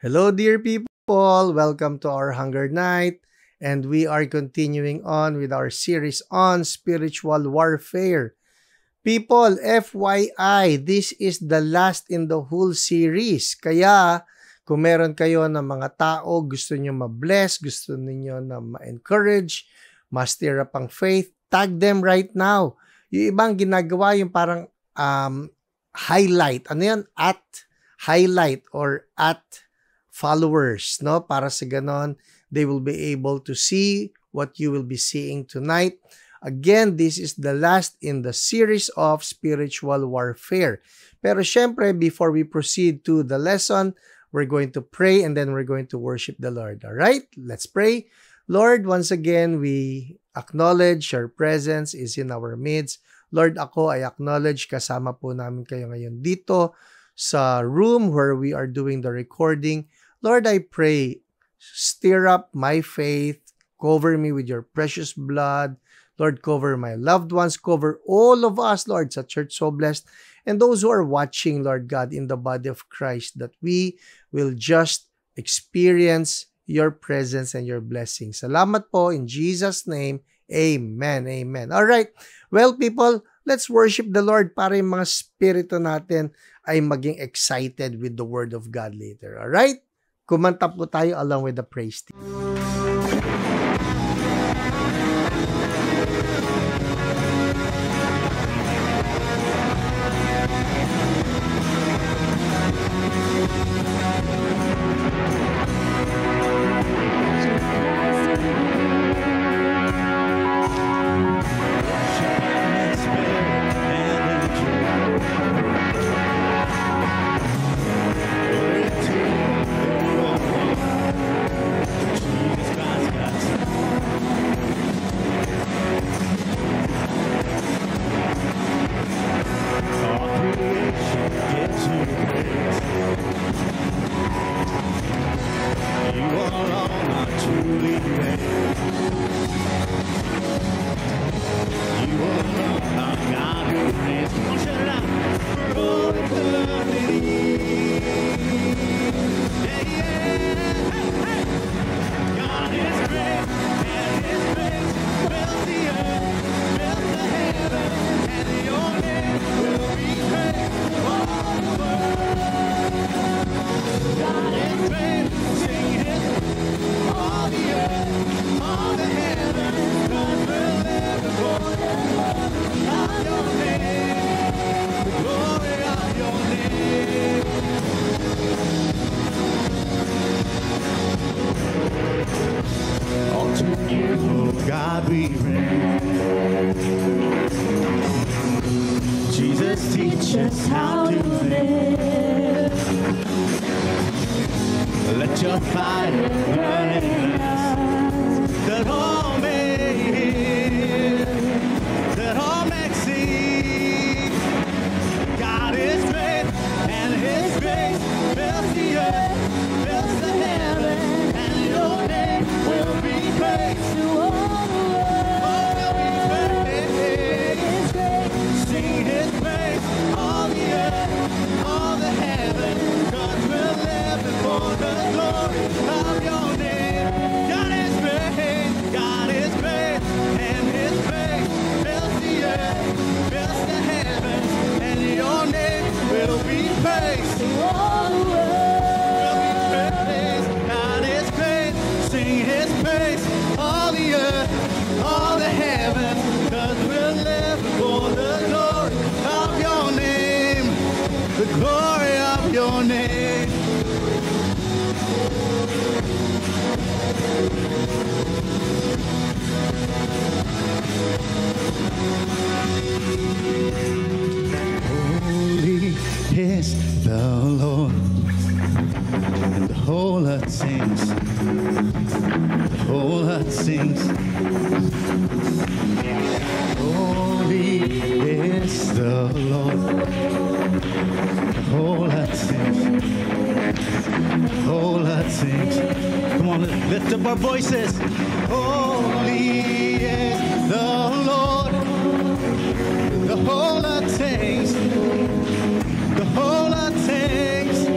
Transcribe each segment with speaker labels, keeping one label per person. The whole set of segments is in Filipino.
Speaker 1: Hello, dear people. Welcome to our Hunger Night. And we are continuing on with our series on spiritual warfare. People, FYI, this is the last in the whole series. Kaya, kung meron kayo ng mga tao, gusto nyo ma-bless, gusto niyo na ma-encourage, ma-stir up ang faith, tag them right now. Yung ibang ginagawa, yung parang highlight. Ano yan? At highlight or at followers, no? Para sa ganon, they will be able to see what you will be seeing tonight. Again, this is the last in the series of spiritual warfare. Pero syempre, before we proceed to the lesson, we're going to pray and then we're going to worship the Lord. All right? Let's pray. Lord, once again, we acknowledge your presence is in our midst. Lord, ako ay acknowledge kasama po namin kayo ngayon dito sa room where we are doing the recording. Lord, I pray, stir up my faith, cover me with your precious blood. Lord, cover my loved ones, cover all of us, Lord, sa Church So Blessed, and those who are watching, Lord God, in the body of Christ, that we will just experience your presence and your blessings. Salamat po, in Jesus' name, amen, amen. All right, well, people, let's worship the Lord para yung mga spirito natin ay maging excited with the Word of God later. All right? Kumanta po tayo along with the praise team.
Speaker 2: Voices. Holy is the Lord. The whole earth sings. The whole earth sings.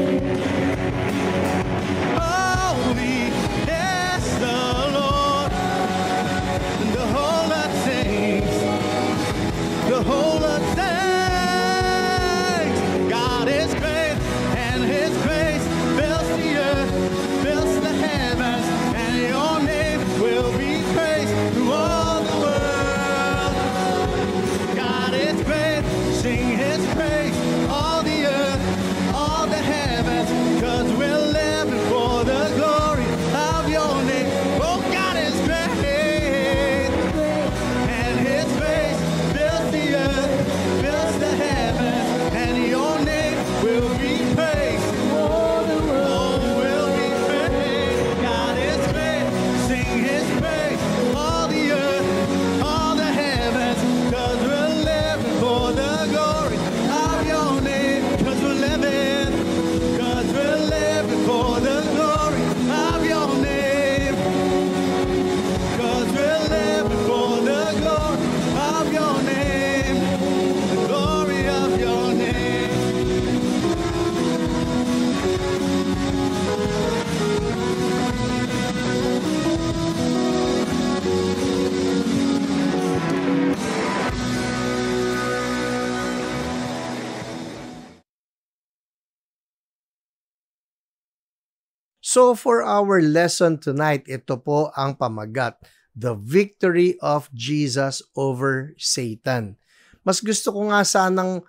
Speaker 1: So for our lesson tonight, ito po ang pamagat, the victory of Jesus over Satan. Mas gusto ko nga sanang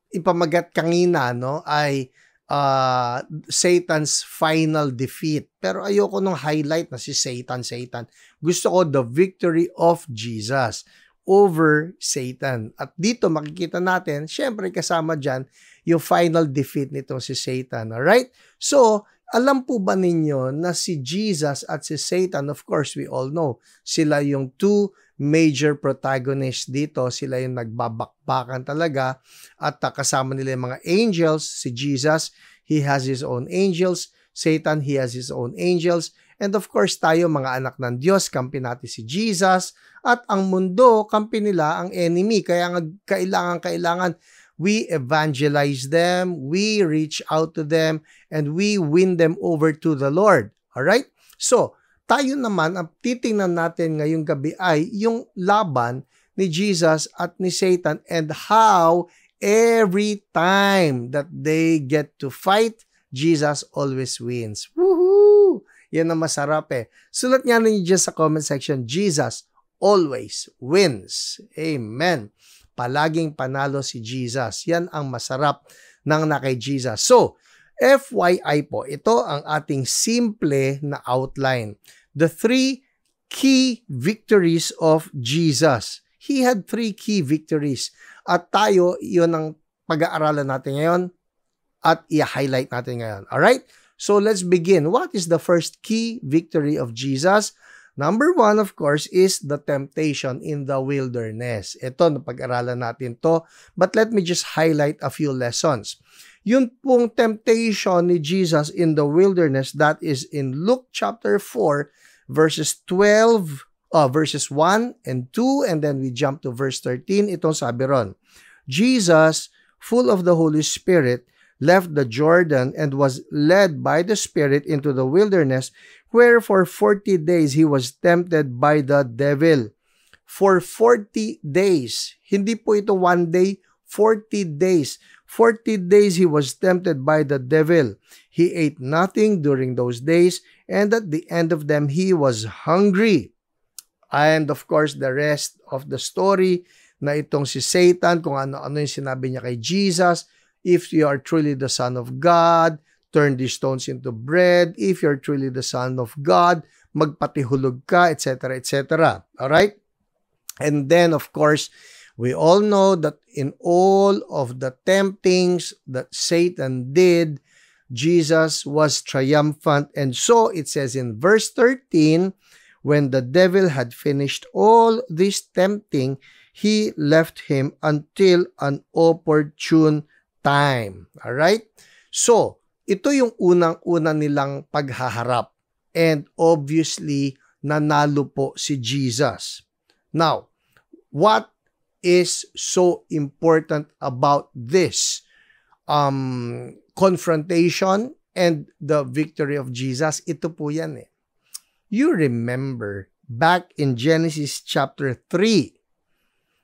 Speaker 1: ipamagat kanina, no, ay Satan's final defeat. Pero ayoko nung highlight na si Satan. Gusto ko the victory of Jesus over Satan. At dito makikita natin, syempre kasama dyan, yung final defeat nitong si Satan. Alright? So, alam po ba ninyo na si Jesus at si Satan, of course, we all know, sila yung two major protagonists dito. Sila yung nagbabakbakan talaga. At kasama nila yung mga angels. Si Jesus, he has his own angels. Satan, he has his own angels. And of course, tayo mga anak ng Diyos, kampi natin si Jesus. At ang mundo, kampi nila ang enemy. Kaya nga kailangan we evangelize them, we reach out to them, and we win them over to the Lord. Alright? So, tayo naman, ang titingnan natin ngayong gabi ay yung laban ni Jesus at ni Satan and how every time that they get to fight, Jesus always wins. Woohoo! Yan ang masarap eh. Sulat nga ninyo dyan sa comment section, Jesus always wins. Amen. Palaging panalo si Jesus. Yan ang masarap ng na kay Jesus. So, FYI po, ito ang ating simple na outline. The 3 key victories of Jesus. He had 3 key victories. At tayo, yun ang pag-aaralan natin ngayon at i-highlight natin ngayon. Alright? So, let's begin. What is the first key victory of Jesus? Number 1, of course, is the temptation in the wilderness. Ito, napag-aralan natin to. But let me just highlight a few lessons. Yun pong temptation ni Jesus in the wilderness, that is in Luke chapter 4, verses 1 and 2, and then we jump to verse 13. Itong sabi ron, Jesus, full of the Holy Spirit, left the Jordan and was led by the Spirit into the wilderness, where for 40 days he was tempted by the devil. For 40 days. Hindi po ito one day, 40 days. 40 days he was tempted by the devil. He ate nothing during those days, and at the end of them he was hungry. And of course, the rest of the story na itong si Satan, kung ano-ano yung sinabi niya kay Jesus, if you are truly the Son of God, turn these stones into bread. If you're truly the Son of God, magpatihulog ka, etc., etc. Alright? And then, of course, we all know that in all of the temptings that Satan did, Jesus was triumphant. And so, it says in verse 13, when the devil had finished all this tempting, he left him until an opportune time. Alright? So, ito yung unang-una nilang paghaharap. And obviously, nanalo po si Jesus. Now, what is so important about this confrontation and the victory of Jesus? Ito po yan eh. You remember, back in Genesis chapter 3,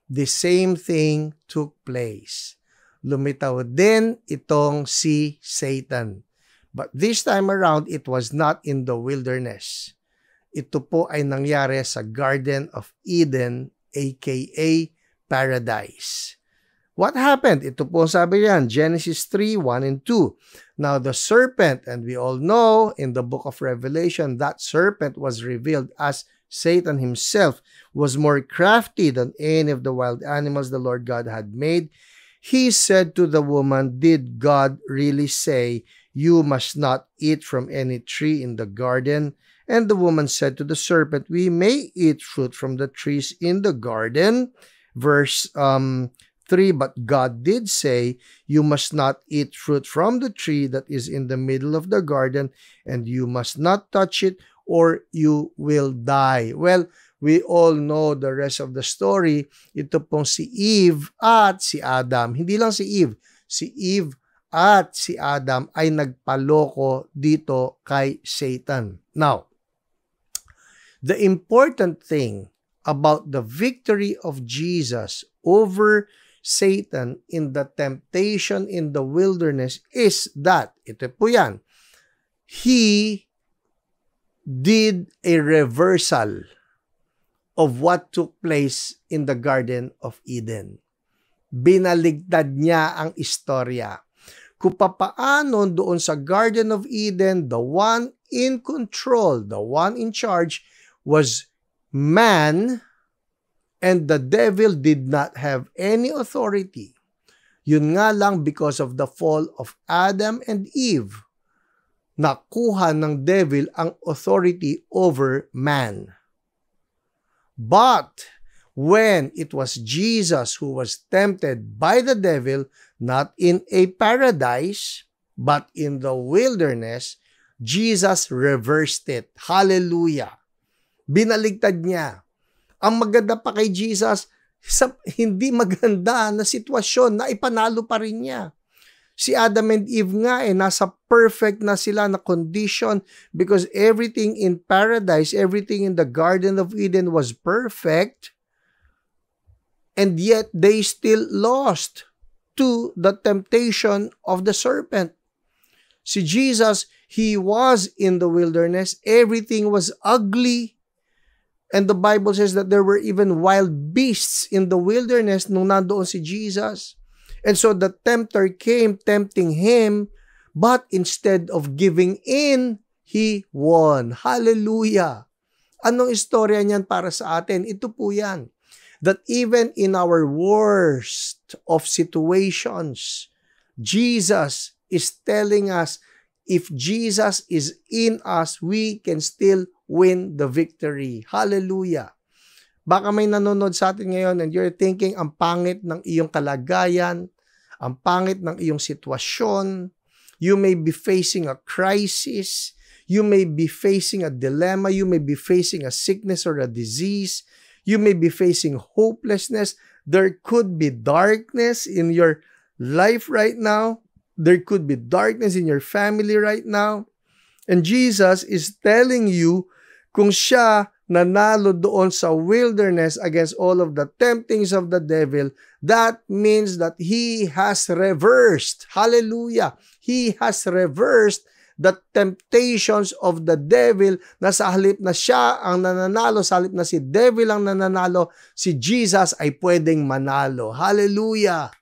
Speaker 1: the same thing took place. Lumitaw din itong si Satan. But this time around, it was not in the wilderness. Ito po ay nangyari sa Garden of Eden, aka Paradise. What happened? Ito po sabi yan, Genesis 3, 1 and 2. Now the serpent, and we all know in the book of Revelation, that serpent was revealed as Satan himself was more crafty than any of the wild animals the Lord God had made. He said to the woman, did God really say, you must not eat from any tree in the garden? And the woman said to the serpent, we may eat fruit from the trees in the garden. Verse 3, but God did say, you must not eat fruit from the tree that is in the middle of the garden, and you must not touch it, or you will die. Well, we all know the rest of the story. Ito pong si Eve at si Adam. Hindi lang si Eve at si Adam ay nagpaloko dito kay Satan. Now, the important thing about the victory of Jesus over Satan in the temptation in the wilderness is that, ito po yan, he did a reversal of what took place in the Garden of Eden. Binaligtad niya ang istorya. Kung papaano doon sa Garden of Eden, the one in control, the one in charge was man, and the devil did not have any authority. Yun nga lang, because of the fall of Adam and Eve, nakuha ng devil ang authority over man. But when it was Jesus who was tempted by the devil, not in a paradise, but in the wilderness, Jesus reversed it. Hallelujah! Binaligtad niya. Ang maganda pa kay Jesus, sa hindi maganda na sitwasyon na ipanalo pa rin niya. Si Adam and Eve nga nasa perfect na sila na condition because everything in paradise, everything in the Garden of Eden was perfect, and yet they still lost to the temptation of the serpent. Si Jesus, he was in the wilderness, everything was ugly, and the Bible says that there were even wild beasts in the wilderness nung nandoon si Jesus. And so the tempter came tempting him, but instead of giving in, he won. Hallelujah! Anong istorya niyan para sa atin? Ito po yan. That even in our worst of situations, Jesus is telling us, if Jesus is in us, we can still win the victory. Hallelujah! Baka may nanonood sa atin ngayon and you're thinking, ang pangit ng iyong kalagayan, ang pangit ng iyong sitwasyon, you may be facing a crisis, you may be facing a dilemma, you may be facing a sickness or a disease, you may be facing hopelessness, there could be darkness in your life right now, there could be darkness in your family right now, and Jesus is telling you, kung siya nanalo doon sa wilderness against all of the temptings of the devil, that means that he has reversed. Hallelujah! He has reversed the temptations of the devil, na sa halip na siya ang nananalo, sa halip na si devil ang nananalo, si Jesus ay pwedeng manalo. Hallelujah!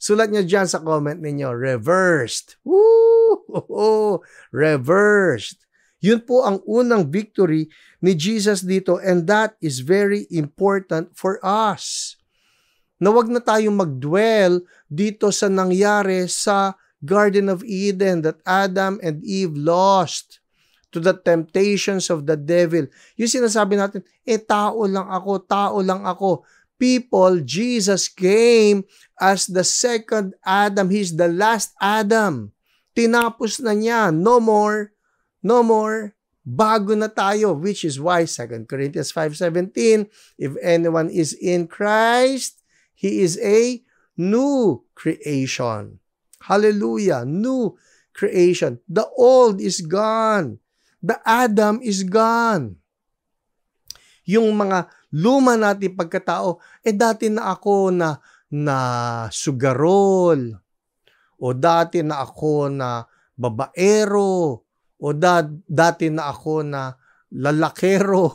Speaker 1: Sulat niyo dyan sa comment ninyo, reversed. Woo! Reversed. Yun po ang unang victory ni Jesus dito, and that is very important for us. Na wag na tayong mag-dwell dito sa nangyari sa Garden of Eden, that Adam and Eve lost to the temptations of the devil. Yung sinasabi natin, tao lang ako. People, Jesus came as the second Adam. He's the last Adam. Tinapos na niya. No more. Bago na tayo, which is why 2 Corinthians 5:17, if anyone is in Christ, he is a new creation. Hallelujah, new creation. The old is gone. The Adam is gone. Yung mga luma natin pagkatao, dati na ako na sugarol, o dati na ako na babaero, o dati na ako na lalakero,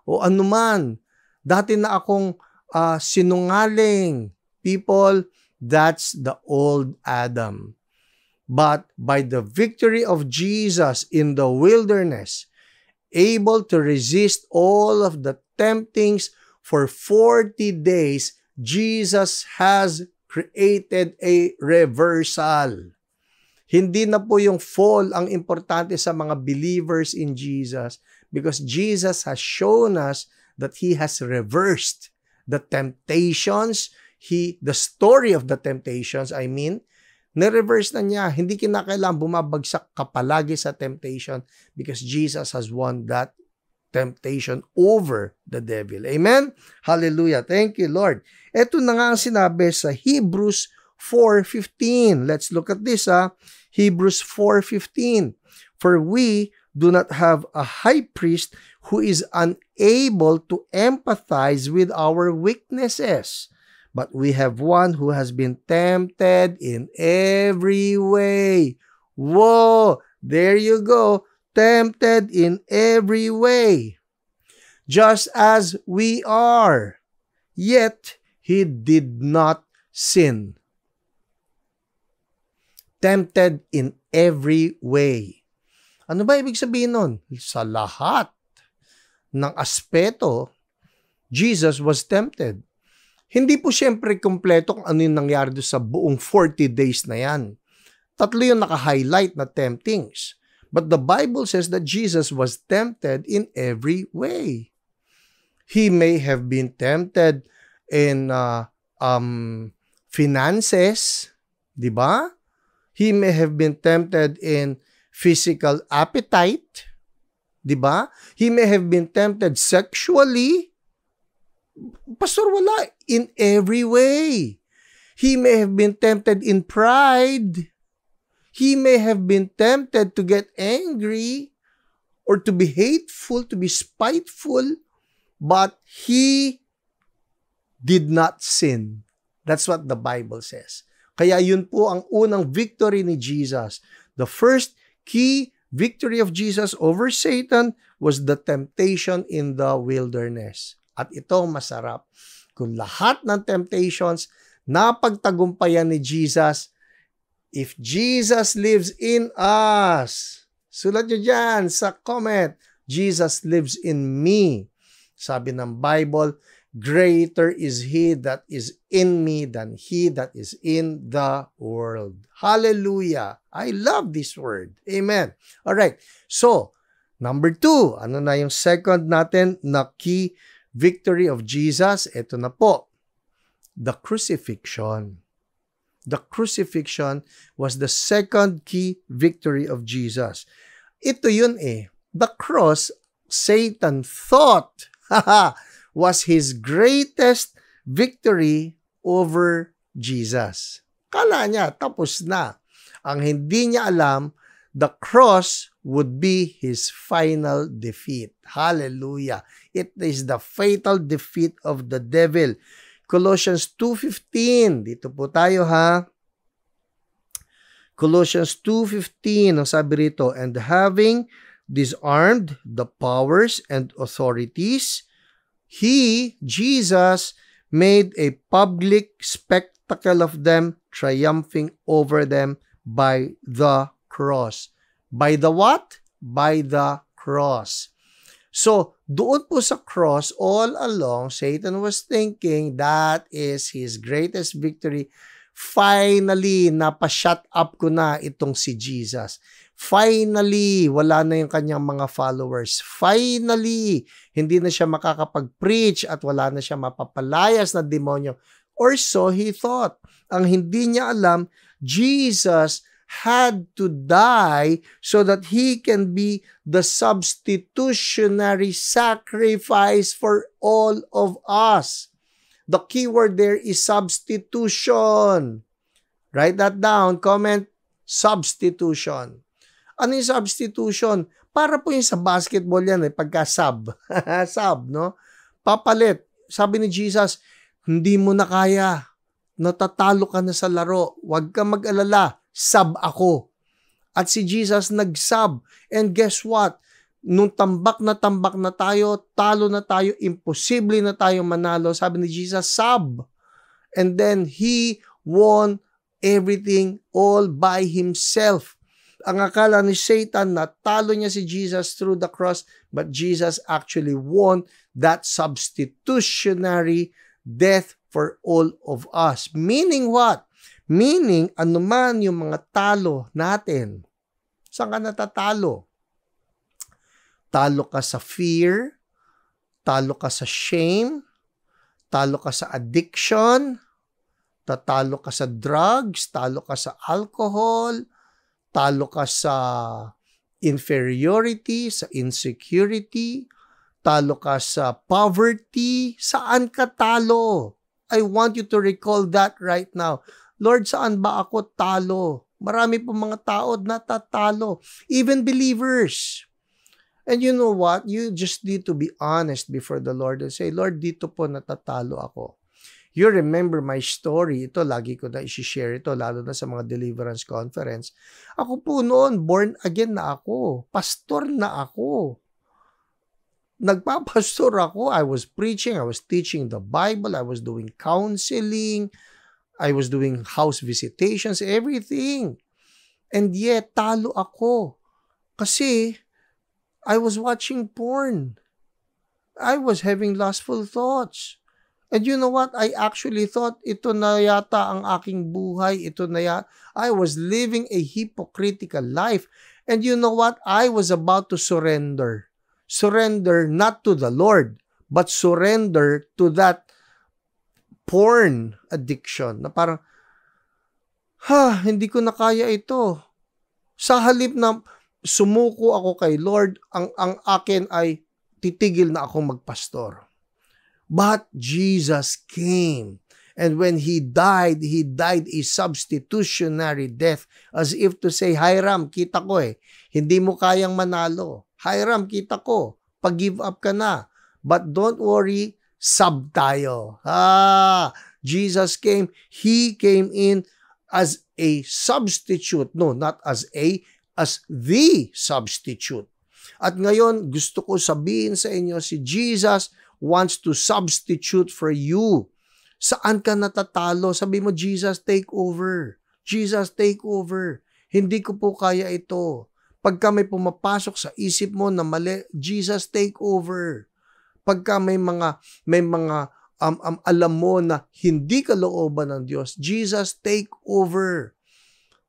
Speaker 1: o anuman. Dati na akong sinungaling. People, that's the old Adam. But by the victory of Jesus in the wilderness, able to resist all of the temptings for 40 days, Jesus has created a reversal. Hindi na po yung fall ang importante sa mga believers in Jesus, because Jesus has shown us that He has reversed the temptations, the story of the temptations, na-reverse na niya. Hindi kinakailangan bumabagsak ka palagi sa temptation, because Jesus has won that temptation over the devil. Amen? Hallelujah. Thank you, Lord. Ito na nga ang sinabi sa Hebrews 4:15. Let's look at this. Hebrews 4:15. For we do not have a high priest who is unable to empathize with our weaknesses, but we have one who has been tempted in every way. Whoa! There you go. Tempted in every way, just as we are. Yet, he did not sin. Tempted in every way. Ano ba ibig sabihin nun? Sa lahat ng aspeto, Jesus was tempted. Hindi po siyempre kompleto kung ano yung nangyari doon sa buong 40 days na yan. 3 yung naka-highlight na temptings. But the Bible says that Jesus was tempted in every way. He may have been tempted in finances, di ba? He may have been tempted in physical appetite, di ba? He may have been tempted sexually. Pastor, wala. In every way. He may have been tempted in pride. He may have been tempted to get angry or to be hateful, to be spiteful, but he did not sin. That's what the Bible says. Kaya yun po ang unang victory ni Jesus. The first key victory of Jesus over Satan was the temptation in the wilderness. At ito masarap. Kung lahat ng temptations napagtagumpayan ni Jesus, if Jesus lives in us, sulat nyo dyan sa comment, Jesus lives in me. Sabi ng Bible, greater is He that is in me than he that is in the world. Hallelujah! I love this word. Amen. Alright, so, number 2, ano na yung second natin na key victory of Jesus? Ito na po, the crucifixion. The crucifixion was the second key victory of Jesus. Ito yun eh. The cross, Satan thought, was his greatest victory over Jesus. Kala niya, tapos na. Ang hindi niya alam, the cross would be his final defeat. Hallelujah. It is the fatal defeat of the devil. Colossians 2:15. Dito po tayo ha. Colossians 2:15. Ang sabi rito, and having disarmed the powers and authorities, He, Jesus, made a public spectacle of them, triumphing over them by the cross. By the what? By the cross. So, doon po sa cross, all along, Satan was thinking that is his greatest victory. Finally, napashut up ko na itong si Jesus. Finally, wala na yung kanyang mga followers. Finally, hindi na siya makakapag-preach at wala na siya mapapalayas na demonyo. Or so he thought. Ang hindi niya alam, Jesus had to die so that he can be the substitutionary sacrifice for all of us. The key word there is substitution. Write that down. Comment, substitution. Ano yung substitution? Para po yung sa basketball yan, pagka-sub. Sub, no? Papalit. Sabi ni Jesus, hindi mo na kaya. Natatalo ka na sa laro. Huwag ka mag-alala. Sub ako. At si Jesus nag-sub. And guess what? Nung tambak na tayo, talo na tayo, imposible na tayo manalo. Sabi ni Jesus, sub. And then He won everything all by Himself. Ang akala ni Satan na talo niya si Jesus through the cross, but Jesus actually won that substitutionary death for all of us. Meaning what? Meaning, anuman yung mga talo natin. Saan ka natatalo? Talo ka sa fear, talo ka sa shame, talo ka sa addiction, tatalo ka sa drugs, talo ka sa alcohol, talo ka sa inferiority, sa insecurity, talo ka sa poverty. Saan ka talo? I want you to recall that right now. Lord, saan ba ako talo? Marami po mga tao natatalo. Even believers. And you know what? You just need to be honest before the Lord and say, Lord, dito po natatalo ako. You remember my story. Ito, lagi ko na i-share ito, lalo na sa mga deliverance conference. Ako po noon, born again na ako. Pastor na ako. Nagpapastor ako. I was preaching. I was teaching the Bible. I was doing counseling. I was doing house visitations, everything. And yet, talo ako. Kasi, I was watching porn. I was having lustful thoughts. And you know what? I actually thought ito na yata ang aking buhay. Ito na yata. I was living a hypocritical life. And you know what? I was about to surrender. Surrender not to the Lord, but surrender to that porn addiction. Na parang, hindi ko na kaya ito. Sa halip na sumuko ako kay Lord, ang akin ay titigil na akong magpastor. But Jesus came. And when He died a substitutionary death. As if to say, Hiram, kita ko hindi mo kayang manalo. Hiram, kita ko, pag-give up ka na. But don't worry, sub tayo. Jesus came. He came in as a substitute. No, not as the substitute. At ngayon, gusto ko sabihin sa inyo, si Jesus wants to substitute for you. Saan ka natatalo? Sabi mo, Jesus, take over. Jesus, take over. Hindi ko po kaya ito. Pagka may pumapasok sa isip mo na mali, Jesus, take over. Pagka may mga alam mo na hindi ka looban ng Diyos, Jesus, take over.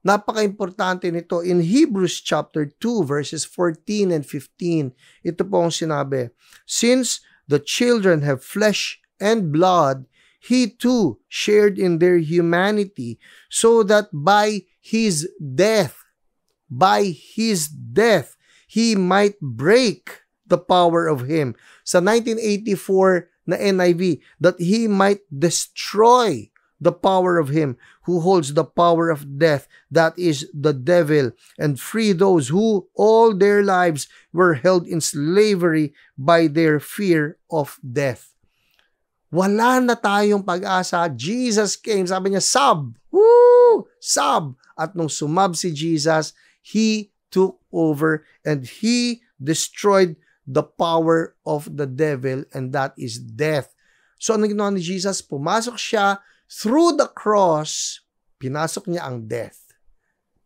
Speaker 1: Napaka-importante nito. In Hebrews chapter 2, verses 14 and 15, ito po ang sinabi, since the children have flesh and blood, He too shared in their humanity, so that by His death, He might break the power of him. Sa 1984 na NIV, that He might destroy the power of him who holds the power of death, that is the devil, and free those who all their lives were held in slavery by their fear of death. Wala na tayong pag-asa. Jesus came. Sabi niya, sub. Woo! Sub. At nung sumab si Jesus, He took over and He destroyed the power of the devil, and that is death. So ano ginawa ni Jesus? Pumasok siya through the cross, pinasok niya ang death.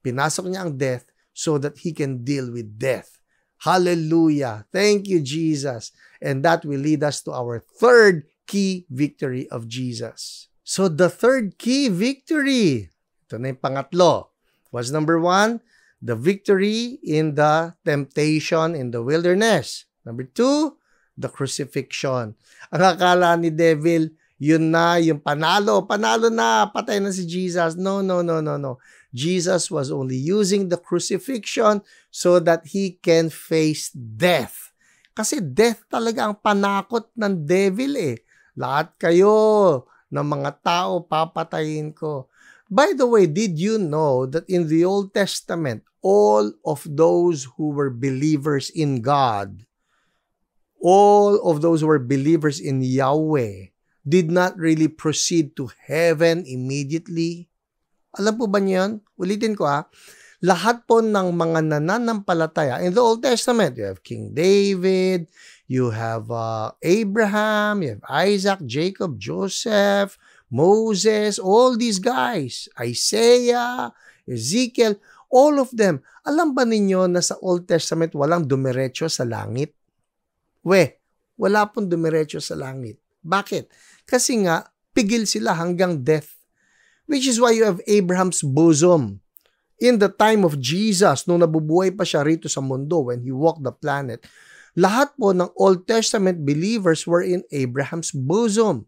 Speaker 1: Pinasok niya ang death so that He can deal with death. Hallelujah. Thank you, Jesus. And that will lead us to our third key victory of Jesus. So the third key victory, ito na yung pangatlo, was number 1, the victory in the temptation in the wilderness. Number 2, the crucifixion. Ang akala ni devil, yun na, yung panalo na, patay na si Jesus. No. Jesus was only using the crucifixion so that He can face death. Kasi death talaga ang panakot ng devil Lahat kayo ng mga tao papatayin ko. By the way, did you know that in the Old Testament, all of those who were believers in God, all of those who were believers in Yahweh, did not really proceed to heaven immediately? Alam po ba niyan? Ulitin ko Lahat po ng mga nananampalataya, in the Old Testament, you have King David, you have Abraham, you have Isaac, Jacob, Joseph, Moses, all these guys, Isaiah, Ezekiel, all of them. Alam ba ninyo na sa Old Testament walang dumiretso sa langit? Wala pong dumiretso sa langit. Bakit? Kasi nga, pigil sila hanggang death. Which is why you have Abraham's bosom. In the time of Jesus, nung nabubuhay pa siya rito sa mundo, when He walked the planet, lahat po ng Old Testament believers were in Abraham's bosom.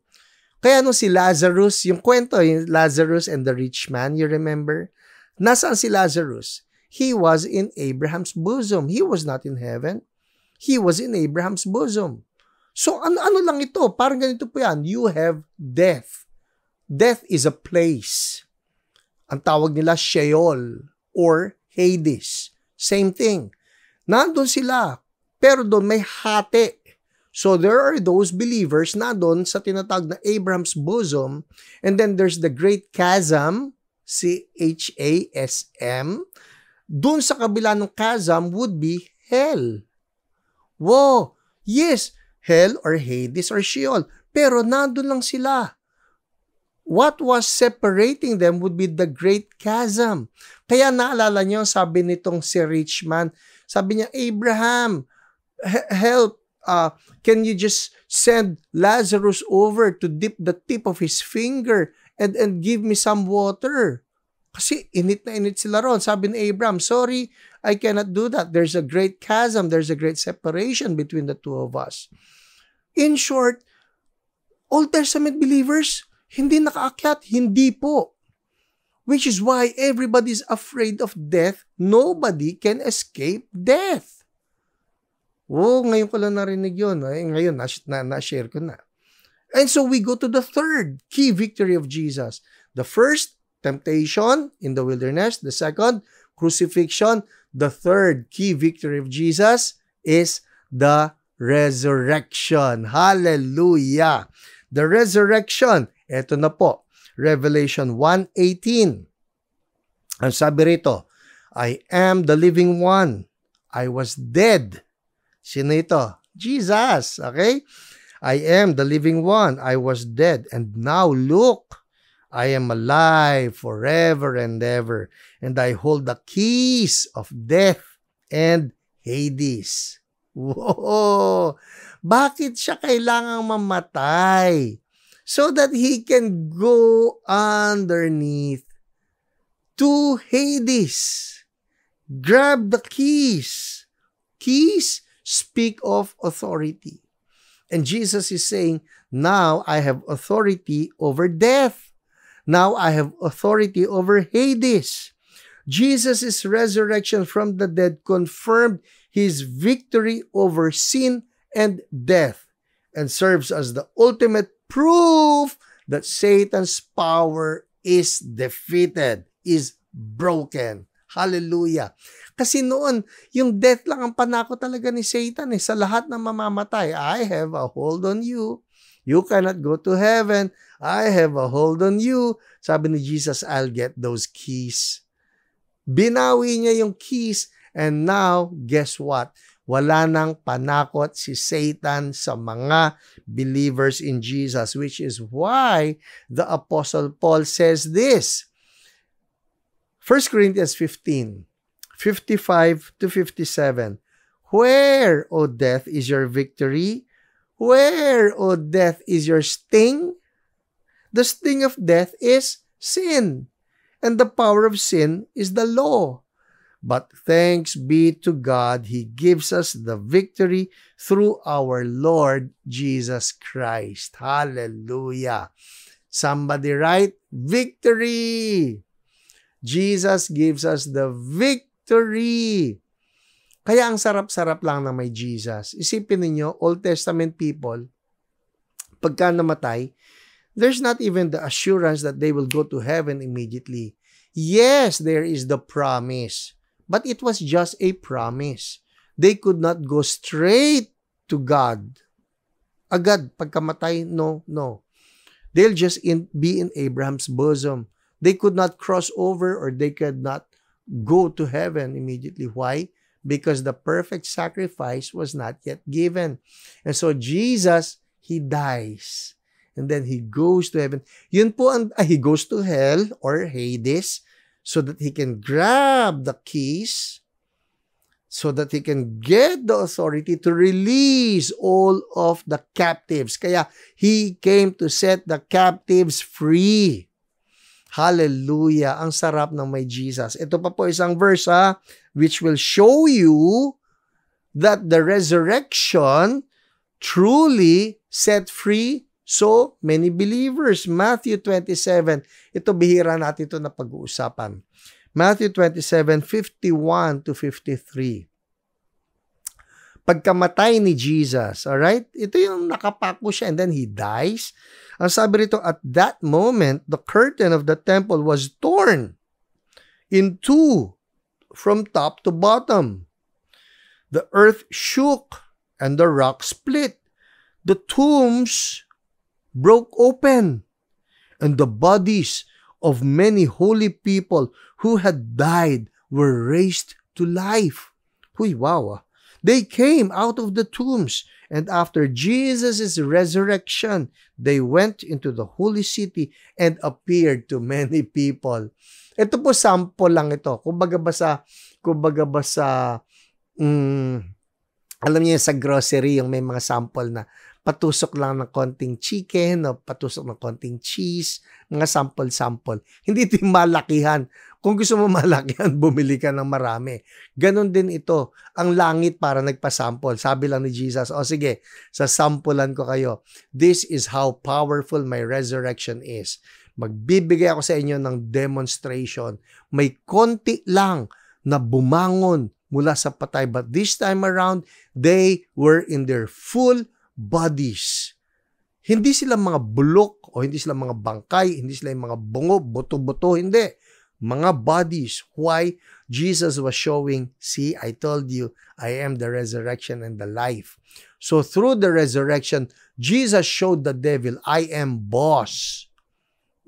Speaker 1: Kaya nung si Lazarus, yung kwento, yung Lazarus and the rich man, you remember? Nasaan si Lazarus? He was in Abraham's bosom. He was not in heaven. He was in Abraham's bosom. So ano lang ito? Parang ganito po yan. You have death. Death is a place. Ang tawag nila Sheol or Hades. Same thing. Nandun sila. Pero doon may hati. So there are those believers na doon sa tinatawag na Abraham's bosom, and then there's the great chasm, C-H-A-S-M. Doon sa kabila ng chasm would be hell. Wow! Yes, hell or Hades or Sheol. Pero nandun lang sila. What was separating them would be the great chasm. Kaya naalala niyo, sabi nitong si rich man, sabi niya, Abraham, help. Can you just send Lazarus over to dip the tip of his finger and give me some water? Kasi init na init sila ron. Sabi ni Abraham, sorry, I cannot do that. There's a great chasm. There's a great separation between the two of us. In short, Old Testament believers, hindi nakaakyat. Hindi po. Which is why everybody's afraid of death. Nobody can escape death. Oh, ngayon ko lang narinig yun. Ngayon, na-share ko na. And so we go to the third key victory of Jesus. The first, temptation in the wilderness. The second, crucifixion. The third key victory of Jesus is the resurrection. Hallelujah! The resurrection. Ito na po. Revelation 1:18. Ang sabi rito, I am the living one. I was dead. Sino ito? Jesus. Okay? I am the living one. I was dead. And now look, I am alive forever and ever. And I hold the keys of death and Hades. Whoa! Bakit siya kailangang mamatay? So that he can go underneath to Hades. Grab the keys. Keys speak of authority. And Jesus is saying, now I have authority over death. Now I have authority over Hades. Jesus' resurrection from the dead confirmed his victory over sin and death and serves as the ultimate proof that Satan's power is defeated, is broken. Hallelujah. Kasi noon, yung death lang ang panako talaga ni Satan sa lahat ng mamamatay. I have a hold on you. You cannot go to heaven. I have a hold on you. Sabi ni Jesus, I'll get those keys. Binawi niya yung keys, and now, guess what? Wala nang panakot si Satan sa mga believers in Jesus, which is why the Apostle Paul says this. 1 Corinthians 15, 55 to 57. Where, O death, is your victory? Where, O death, is your sting? The sting of death is sin, and the power of sin is the law. But thanks be to God, He gives us the victory through our Lord Jesus Christ. Hallelujah. Somebody write, victory. Jesus gives us the victory. Kaya ang sarap-sarap lang na may Jesus. Isipin ninyo, Old Testament people, pagka namatay, there's not even the assurance that they will go to heaven immediately. Yes, there is the promise. But it was just a promise. They could not go straight to God. Agad, pagkamatay, no. They'll just be in Abraham's bosom. They could not cross over, or they could not go to heaven immediately. Why? Because the perfect sacrifice was not yet given. And so Jesus, He dies. And then He goes to heaven. Yun po, He goes to hell or Hades so that He can grab the keys, so that He can get the authority to release all of the captives. Kaya He came to set the captives free. Hallelujah! Ang sarap ng may Jesus. Ito pa po isang verse which will show you that the resurrection truly set free so many believers. Matthew 27. Ito bihira natin ito na pag-uusapan. Matthew 27, 51 to 53. Pagkamatay ni Jesus, alright? Ito yung nakapako siya and then He dies. Ang sabi rito, at that moment, the curtain of the temple was torn in two from top to bottom. The earth shook and the rock split. the tombs broke open, and the bodies of many holy people who had died were raised to life. Huy, wow. They came out of the tombs, and after Jesus' resurrection, they went into the holy city and appeared to many people. Ito po sample lang ito. Kumbaga ba sa alam niyo sa grocery yung may mga sample na patusok lang ng konting chicken o patusok ng konting cheese, mga sample-sample. Hindi ito yung malakihan. Kung gusto mo malakihan, bumili ka ng marami. Ganon din ito. Ang langit para nagpasample. Sabi lang ni Jesus, o sige, sasampulan ko kayo. This is how powerful my resurrection is. Magbibigay ako sa inyo ng demonstration. May konti lang na bumangon mula sa patay. But this time around, they were in their full bodies. Hindi sila mga bulok o hindi sila mga bangkay, hindi sila yung mga bungo, buto-buto, hindi. Mga bodies. Why? Jesus was showing, see, I told you, I am the resurrection and the life. So through the resurrection, Jesus showed the devil, I am boss.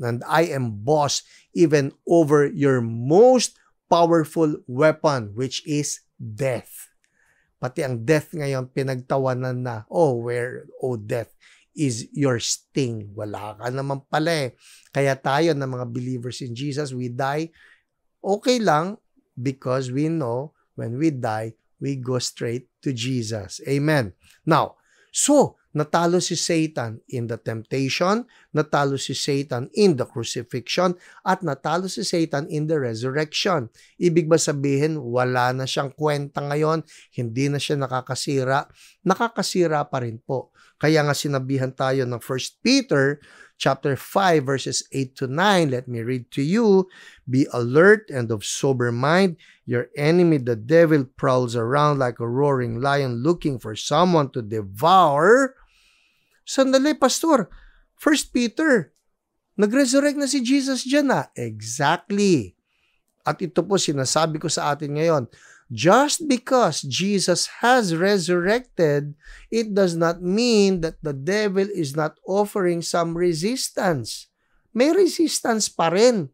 Speaker 1: And I am boss even over your most powerful weapon, which is death. Pati ang death ngayon, pinagtawanan na, death is your sting. Wala ka naman pala eh. Kaya tayo na mga believers in Jesus, we die, okay lang, because we know when we die, we go straight to Jesus. Amen. Now, so, natalo si Satan in the temptation, natalo si Satan in the crucifixion, at natalo si Satan in the resurrection. Ibig ba sabihin, wala na siyang kwenta ngayon, hindi na siya nakakasira? Nakakasira pa rin po. Kaya nga sinabihan tayo ng 1 Peter chapter 5 verses 8 to 9. Let me read to you. Be alert and of sober mind. Your enemy, the devil, prowls around like a roaring lion looking for someone to devour. Sandali, Pastor. 1 Peter. Nag-resurrect na si Jesus dyan na. Exactly. At ito po sinasabi ko sa atin ngayon. Just because Jesus has resurrected, it does not mean that the devil is not offering some resistance. May resistance pa rin.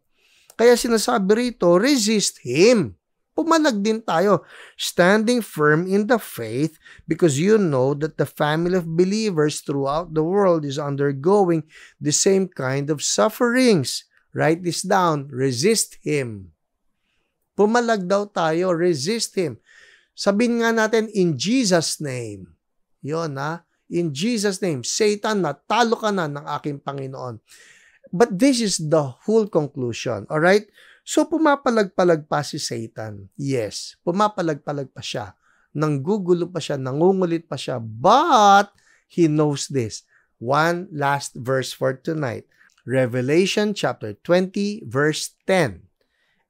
Speaker 1: Kaya sinasabi rito, resist him. Pumalag din tayo, standing firm in the faith, because you know that the family of believers throughout the world is undergoing the same kind of sufferings. Write this down, resist him. Pumalag daw tayo, resist him. Sabihin nga natin, in Jesus' name. Yun ha, in Jesus' name. Satan, natalo ka na ng aking Panginoon. But this is the whole conclusion, alright? So, pumapalag-palag pa si Satan. Yes, pumapalag-palag pa siya. Nanggugulo pa siya, nangungulit pa siya. But, he knows this. One last verse for tonight. Revelation chapter 20, verse 10.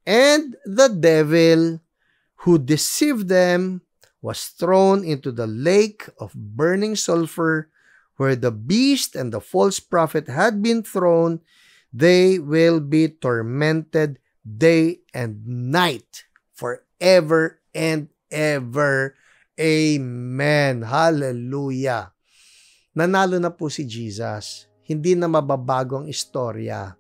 Speaker 1: And the devil who deceived them was thrown into the lake of burning sulfur, where the beast and the false prophet had been thrown. They will be tormented day and night forever and ever. Amen. Hallelujah. Nanalo na po si Jesus. Hindi na mababago ang istorya.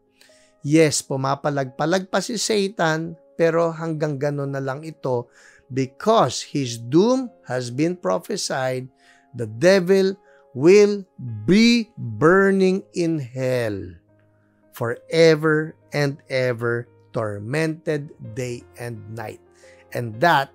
Speaker 1: Yes, pumapalag-palag pa si Satan, pero hanggang ganon na lang ito because his doom has been prophesied. The devil will be burning in hell forever and ever, tormented day and night. And that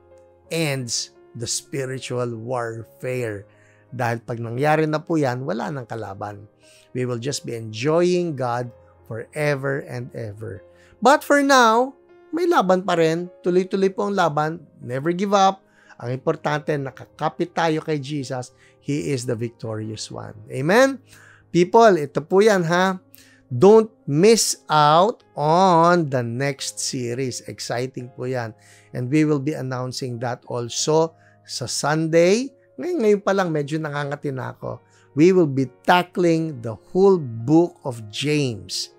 Speaker 1: ends the spiritual warfare. Dahil pag nangyari na po yan, wala nang kalaban. We will just be enjoying God forever and ever. But for now, may laban pa rin. Tuloy-tuloy po ang laban. Never give up. Ang importante, nakakapit tayo kay Jesus. He is the victorious one. Amen? People, ito po yan ha. Don't miss out on the next series. Exciting po yan. And we will be announcing that also sa Sunday. Ngayon pa lang, medyo nangangati na ako. We will be tackling the whole book of James.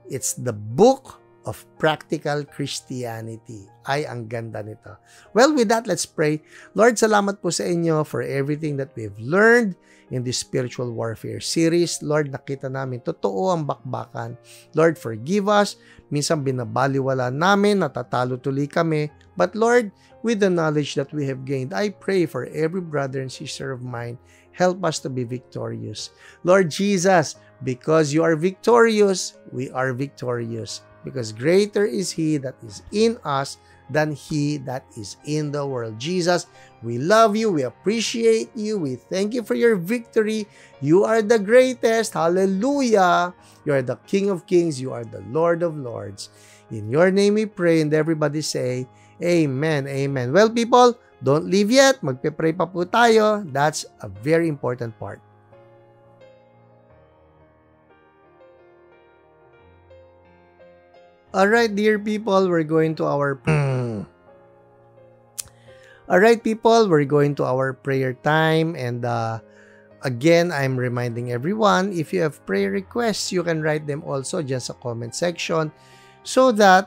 Speaker 1: It's the book of practical Christianity. Ay, ang ganda nito. Well, with that, let's pray. Lord, salamat po sa inyo for everything that we've learned in this spiritual warfare series. Lord, nakita namin totoo ang bakbakan. Lord, forgive us. Minsan binabaliwala namin, natatalo tuloy kami. But Lord, with the knowledge that we have gained, I pray for every brother and sister of mine, help us to be victorious. Lord Jesus, because you are victorious, we are victorious. Because greater is He that is in us than he that is in the world. Jesus, we love you. We appreciate you. We thank you for your victory. You are the greatest. Hallelujah. You are the King of Kings. You are the Lord of Lords. In your name we pray, and everybody say, Amen. Amen. Well, people, don't leave yet. Magpe-pray pa po tayo. That's a very important part. Alright, dear people, we're going to our prayer time, and again, I'm reminding everyone, if you have prayer requests, you can write them also just sa comment section so that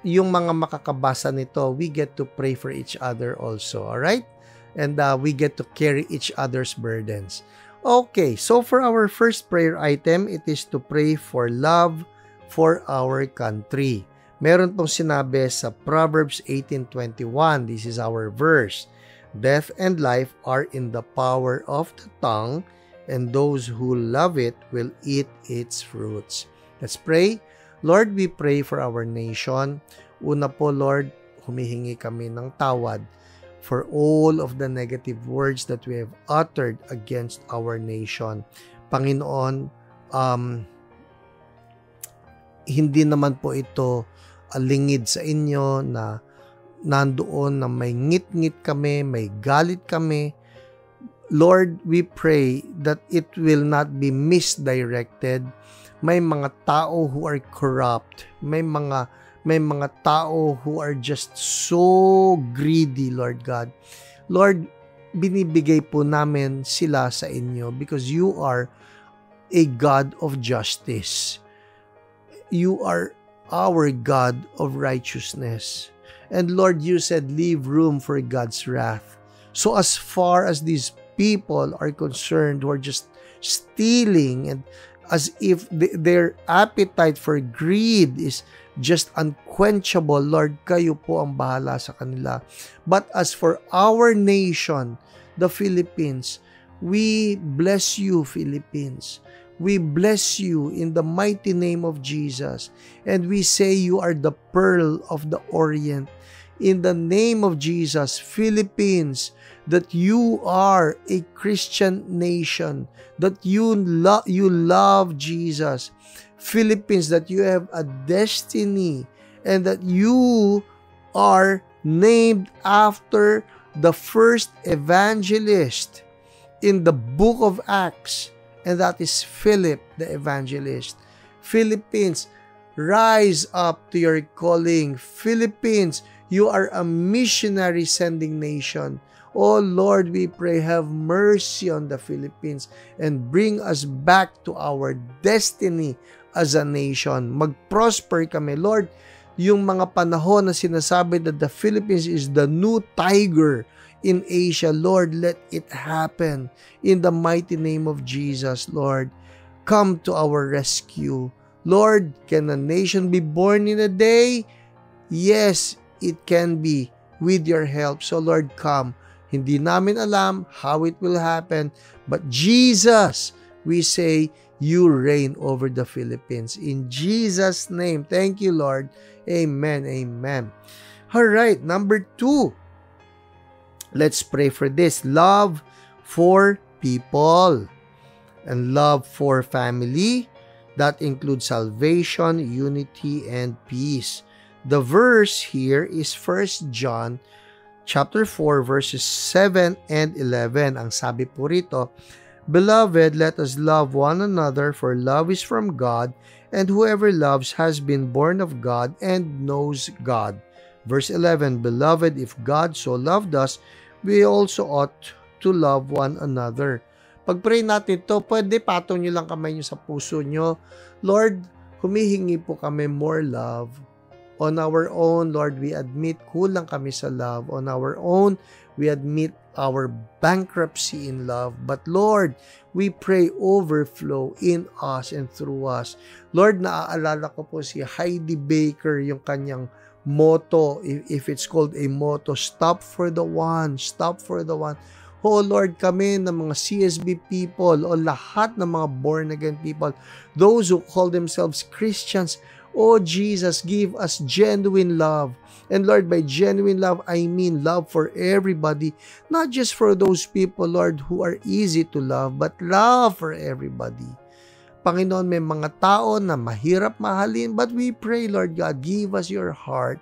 Speaker 1: yung mga makakabasa nito, we get to pray for each other also, alright? And we get to carry each other's burdens. Okay, so for our first prayer item, it is to pray for love for our country. Meron pong sinabi sa Proverbs 18:21. This is our verse. Death and life are in the power of the tongue, and those who love it will eat its fruits. Let's pray. Lord, we pray for our nation. Una po, Lord, humihingi kami ng tawad for all of the negative words that we have uttered against our nation. Panginoon, hindi naman po ito lingid sa inyo na nandoon na may ngit-ngit kami, may galit kami. Lord, we pray that it will not be misdirected. May mga tao who are corrupt. May mga tao who are just so greedy, Lord God. Lord, binibigay po namin sila sa inyo because you are a God of justice. You are our God of righteousness. And Lord, you said, leave room for God's wrath. So as far as these people are concerned who are just stealing, and as if their appetite for greed is just unquenchable, Lord, kayo po ang bahala sa kanila. But as for our nation, the Philippines, we bless you, Philippines. We bless you in the mighty name of Jesus. And we say you are the pearl of the Orient. In the name of Jesus, Philippines, that you are a Christian nation, that you love Jesus. Philippines, that you have a destiny, and that you are named after the first evangelist in the book of Acts. And that is Philip the evangelist. Philippines, rise up to your calling. Philippines, you are a missionary sending nation. Oh Lord, we pray, have mercy on the Philippines and bring us back to our destiny as a nation. Mag-prosper kami, Lord. Yung mga panahon na sinasabi that the Philippines is the new tiger in Asia, Lord, let it happen. In the mighty name of Jesus, Lord, come to our rescue. Lord, can a nation be born in a day? Yes, it can be with your help. So Lord, come. Hindi namin alam how it will happen, but Jesus, we say, you reign over the Philippines. In Jesus' name, thank you, Lord. Amen, amen. All right, number 2. Let's pray for this. Love for people and love for family. That includes salvation, unity, and peace. The verse here is 1 John chapter 4 verses 7 and 11. Ang sabi po rito, Beloved, let us love one another, for love is from God, and whoever loves has been born of God and knows God. Verse 11, Beloved, if God so loved us, we also ought to love one another. Pag-pray natin ito, pwede patong nyo lang kamay nyo sa puso nyo. Lord, humihingi po kami more love. On our own, Lord, we admit kulang kami sa love. On our own, we admit our bankruptcy in love. But Lord, we pray overflow in us and through us. Lord, naaalala ko po si Heidi Baker, yung kanyang motto, if it's called a motto, stop for the one, stop for the one. Oh Lord, kami ng mga CSB people o lahat ng mga born-again people, those who call themselves Christians, oh Jesus, give us genuine love. And Lord, by genuine love, I mean love for everybody, not just for those people, Lord, who are easy to love, but love for everybody. Panginoon, may mga tao na mahirap mahalin, but we pray, Lord God, give us your heart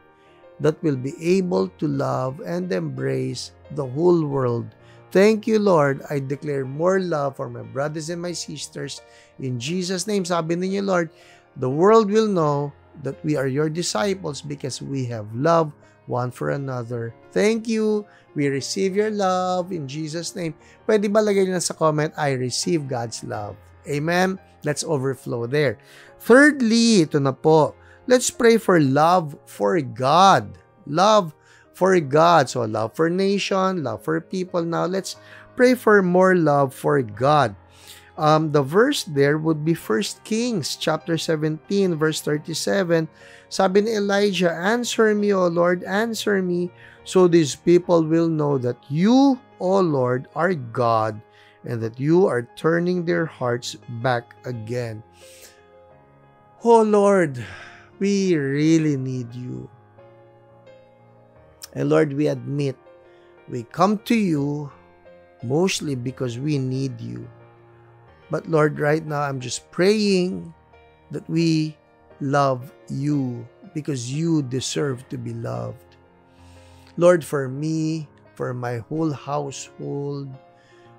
Speaker 1: that will be able to love and embrace the whole world. Thank you, Lord. I declare more love for my brothers and my sisters. In Jesus' name, sabi ninyo, Lord, the world will know that we are your disciples because we have love one for another. Thank you. We receive your love in Jesus' name. Pwede ba lagay nyo sa comment, I receive God's love. Amen? Let's overflow there. Thirdly, ito na po. Let's pray for love for God. Love for God. So, love for nation, love for people. Now, let's pray for more love for God. The verse there would be 1 Kings chapter 17, verse 37. Sabi ni Elijah, answer me, O Lord, answer me, so these people will know that you, O Lord, are God, and that you are turning their hearts back again. Oh Lord, we really need you. And Lord, we admit, we come to you mostly because we need you. But Lord, right now, I'm just praying that we love you because you deserve to be loved. Lord, for me, for my whole household,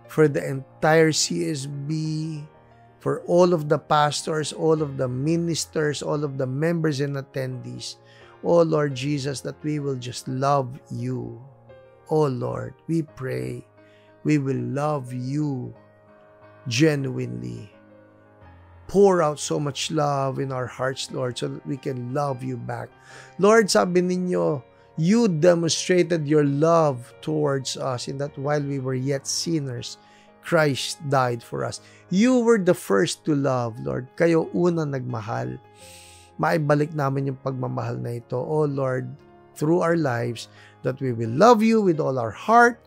Speaker 1: for the entire CSB, for all of the pastors, all of the ministers, all of the members and attendees, oh Lord Jesus, that we will just love you. Oh Lord, we pray we will love you genuinely. Pour out so much love in our hearts, Lord, so that we can love you back. Lord, sabi ninyo, you demonstrated your love towards us in that while we were yet sinners, Christ died for us. You were the first to love, Lord. Kayo unang nagmahal. Maibalik namin yung pagmamahal na ito, oh Lord, through our lives, that we will love you with all our heart,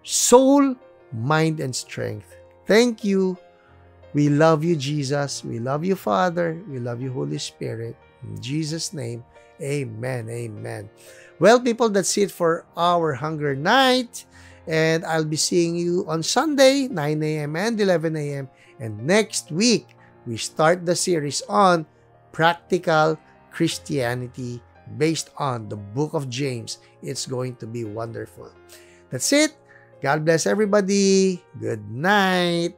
Speaker 1: soul, mind, and strength. Thank you. We love you, Jesus. We love you, Father. We love you, Holy Spirit. In Jesus' name, amen, amen. Well, people, that's it for our Hunger Night. And I'll be seeing you on Sunday, 9 a.m. and 11 a.m. And next week, we start the series on Practical Christianity based on the book of James. It's going to be wonderful. That's it. God bless everybody. Good night.